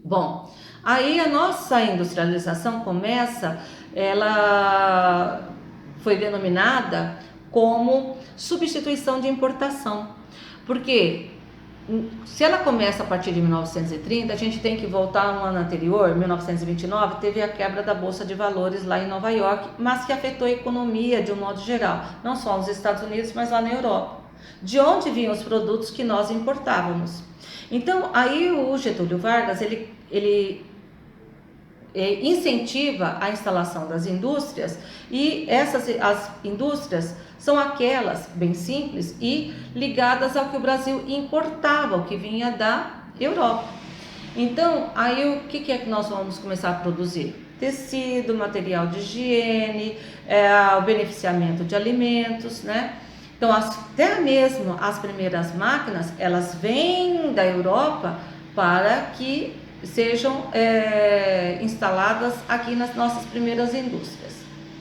Bom, aí a nossa industrialização ela foi denominada como substituição de importação, porque se ela começa a partir de 1930, a gente tem que voltar no ano anterior, 1929, teve a quebra da Bolsa de Valores lá em Nova York, mas que afetou a economia de um modo geral, não só nos Estados Unidos, mas lá na Europa, de onde vinham os produtos que nós importávamos. Então, aí o Getúlio Vargas, ele incentiva a instalação das indústrias, e as indústrias são aquelas bem simples e ligadas ao que o Brasil importava, o que vinha da Europa. Então, aí o que é que nós vamos começar a produzir? Tecido, material de higiene, o beneficiamento de alimentos, né? Então, até mesmo as primeiras máquinas, elas vêm da Europa para que sejam instaladas aqui nas nossas primeiras indústrias.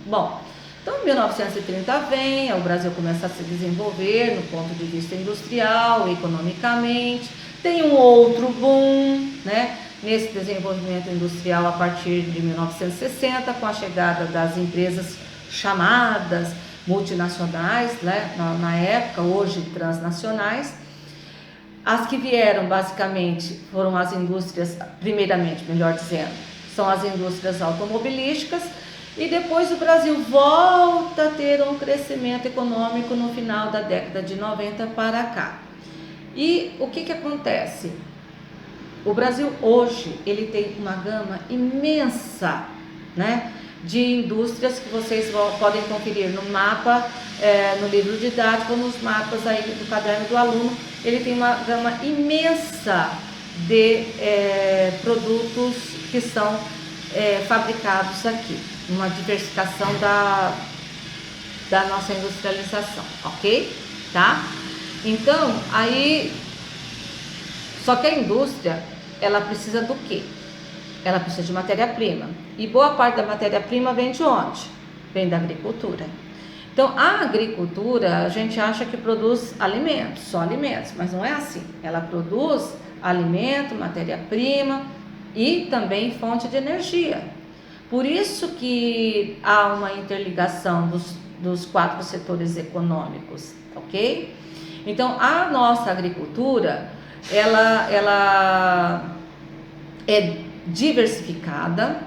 Bom, então 1930 vem, o Brasil começa a se desenvolver no ponto de vista industrial, economicamente, tem um outro boom, né, nesse desenvolvimento industrial a partir de 1960, com a chegada das empresas chamadas multinacionais, né, na época, hoje transnacionais. As que vieram basicamente foram as indústrias, primeiramente, melhor dizendo, são as indústrias automobilísticas, e depois o Brasil volta a ter um crescimento econômico no final da década de 90 para cá. E o que acontece? O Brasil hoje ele tem uma gama imensa, né, de indústrias que vocês podem conferir no mapa, no livro didático, nos mapas aí do caderno do aluno. Ele tem uma gama imensa de produtos que são fabricados aqui, uma diversificação da nossa industrialização, ok? Tá? Então, aí, só que a indústria, ela precisa do quê? Ela precisa de matéria-prima. E boa parte da matéria-prima vem de onde? Vem da agricultura. Então, a agricultura, a gente acha que produz alimentos, só alimentos, mas não é assim. Ela produz alimento, matéria-prima e também fonte de energia. Por isso que há uma interligação dos 4 setores econômicos, ok? Então, a nossa agricultura, ela é diversificada,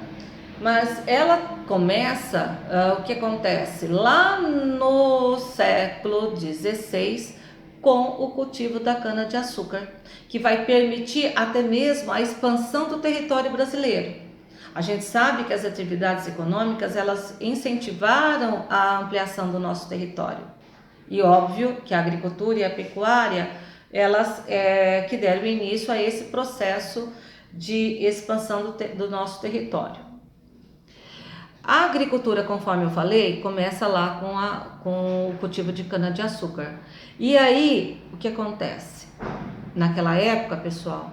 mas ela começa, o que acontece? Lá no século XVI, com o cultivo da cana-de-açúcar, que vai permitir até mesmo a expansão do território brasileiro. A gente sabe que as atividades econômicas, elas incentivaram a ampliação do nosso território. E óbvio que a agricultura e a pecuária, elas que deram início a esse processo de expansão do nosso território. A agricultura, conforme eu falei, começa lá com o cultivo de cana-de-açúcar. E aí, o que acontece? Naquela época, pessoal,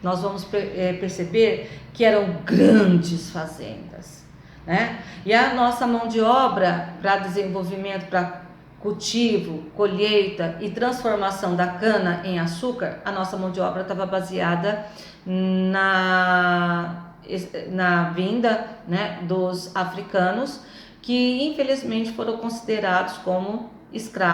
nós vamos perceber que eram grandes fazendas, né? E a nossa mão de obra para desenvolvimento, para cultivo, colheita e transformação da cana em açúcar, a nossa mão de obra estava baseada na vinda, né, dos africanos, que infelizmente foram considerados como escravos.